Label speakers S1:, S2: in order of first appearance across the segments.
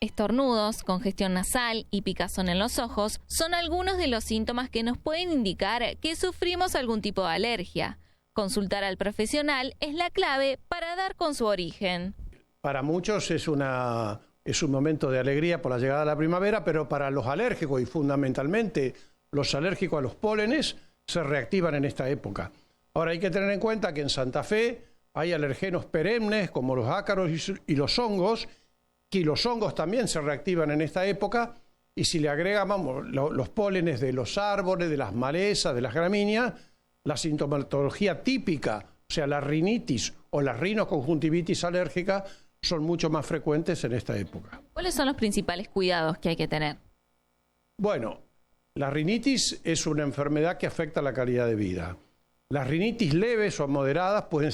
S1: Estornudos, congestión nasal y picazón en los ojos son algunos de los síntomas que nos pueden indicar que sufrimos algún tipo de alergia. Consultar al profesional es la clave para dar con su origen.
S2: Para muchos es un momento de alegría por la llegada de la primavera, pero para los alérgicos y fundamentalmente los alérgicos a los pólenes se reactivan en esta época. Ahora hay que tener en cuenta que en Santa Fe hay alergenos perennes como los ácaros y los hongos, que los hongos también se reactivan en esta época, y si le agregamos los pólenes de los árboles, de las malezas, de las gramíneas, la sintomatología típica, o sea, la rinitis o la rinoconjuntivitis alérgica, son mucho más frecuentes en esta época.
S1: ¿Cuáles son los principales cuidados que hay que tener?
S2: Bueno, la rinitis es una enfermedad que afecta la calidad de vida. Las rinitis leves o moderadas pueden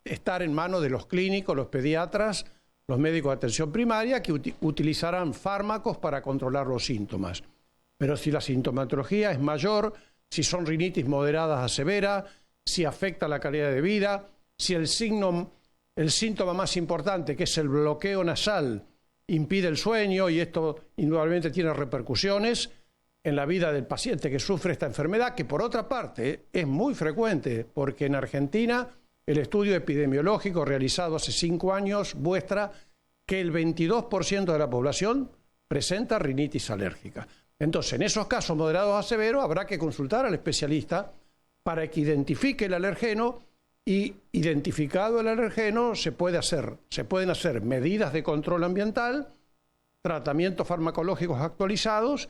S2: estar en manos de los clínicos, los pediatras, los médicos de atención primaria, que utilizarán fármacos para controlar los síntomas. Pero si la sintomatología es mayor, si son rinitis moderadas a severa, si afecta la calidad de vida, si el síntoma más importante, que es el bloqueo nasal, impide el sueño, y esto indudablemente tiene repercusiones en la vida del paciente que sufre esta enfermedad, que por otra parte es muy frecuente, porque en Argentina el estudio epidemiológico realizado hace 5 años muestra que el 22% de la población presenta rinitis alérgica. Entonces, en esos casos moderados a severos habrá que consultar al especialista para que identifique el alergeno, y identificado el alergeno se pueden hacer medidas de control ambiental, tratamientos farmacológicos actualizados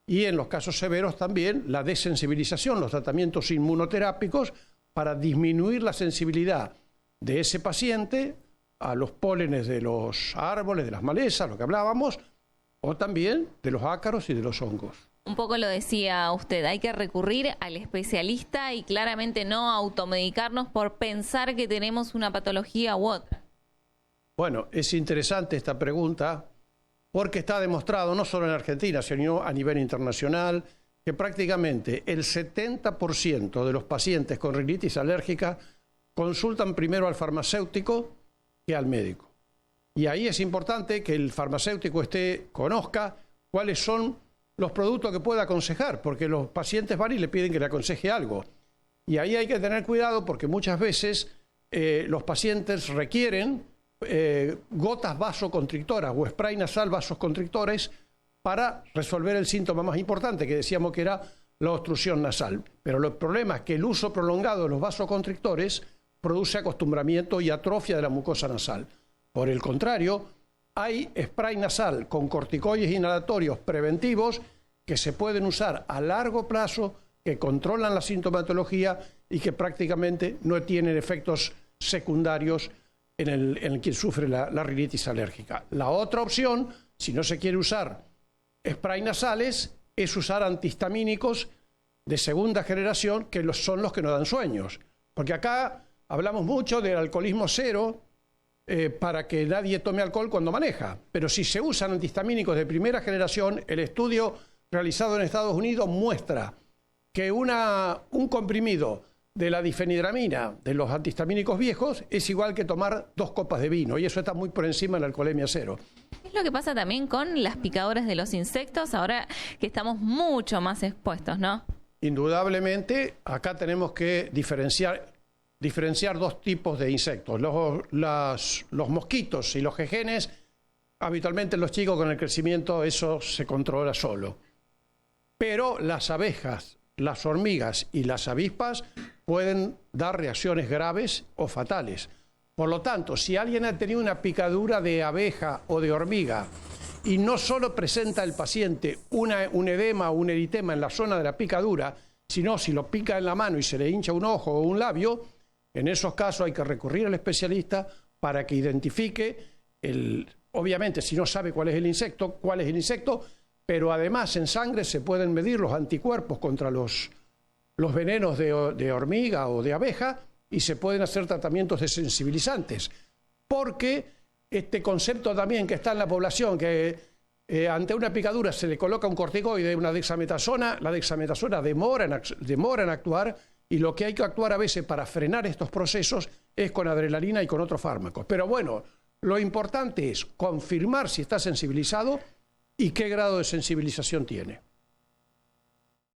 S2: y en los casos severos también la desensibilización, los tratamientos inmunoterápicos para disminuir la sensibilidad de ese paciente a los pólenes de los árboles, de las malezas, lo que hablábamos, o también de los ácaros y de los hongos.
S1: Un poco lo decía usted, hay que recurrir al especialista y claramente no automedicarnos por pensar que tenemos una patología u otra.
S2: Bueno, es interesante esta pregunta porque está demostrado no solo en Argentina, sino a nivel internacional, que prácticamente el 70% de los pacientes con rinitis alérgica consultan primero al farmacéutico que al médico. Y ahí es importante que el farmacéutico conozca cuáles son los productos que puede aconsejar, porque los pacientes van y le piden que le aconseje algo. Y ahí hay que tener cuidado porque muchas veces los pacientes requieren gotas vasoconstrictoras o spray nasal vasoconstrictores para resolver el síntoma más importante, que decíamos que era la obstrucción nasal. Pero el problema es que el uso prolongado de los vasoconstrictores produce acostumbramiento y atrofia de la mucosa nasal. Por el contrario, hay spray nasal con corticoides inhalatorios preventivos que se pueden usar a largo plazo, que controlan la sintomatología y que prácticamente no tienen efectos secundarios en el quien sufre la rinitis alérgica. La otra opción, si no se quiere usar spray nasales, es usar antihistamínicos de segunda generación, que son los que nos dan sueños. Porque acá hablamos mucho del alcoholismo cero, para que nadie tome alcohol cuando maneja. Pero si se usan antihistamínicos de primera generación, el estudio realizado en Estados Unidos muestra que un comprimido de la difenidramina de los antihistamínicos viejos es igual que tomar 2 copas de vino, y eso está muy por encima de la alcoholemia cero.
S1: Es lo que pasa también con las picaduras de los insectos, ahora que estamos mucho más expuestos, ¿no?
S2: Indudablemente, acá tenemos que diferenciar 2 tipos de insectos. Los mosquitos y los jejenes, habitualmente los chicos con el crecimiento eso se controla solo. Pero las abejas, las hormigas y las avispas pueden dar reacciones graves o fatales. Por lo tanto, si alguien ha tenido una picadura de abeja o de hormiga y no solo presenta el paciente un edema o un eritema en la zona de la picadura, sino si lo pica en la mano y se le hincha un ojo o un labio, en esos casos hay que recurrir al especialista para que identifique, obviamente si no sabe cuál es el insecto, pero además en sangre se pueden medir los anticuerpos contra los venenos de hormiga o de abeja, y se pueden hacer tratamientos desensibilizantes. Porque este concepto también que está en la población, que ante una picadura se le coloca un corticoide, una dexametasona, la dexametasona demora en actuar, y lo que hay que actuar a veces para frenar estos procesos es con adrenalina y con otros fármacos. Pero bueno, Lo importante es confirmar si está sensibilizado y qué grado de sensibilización tiene.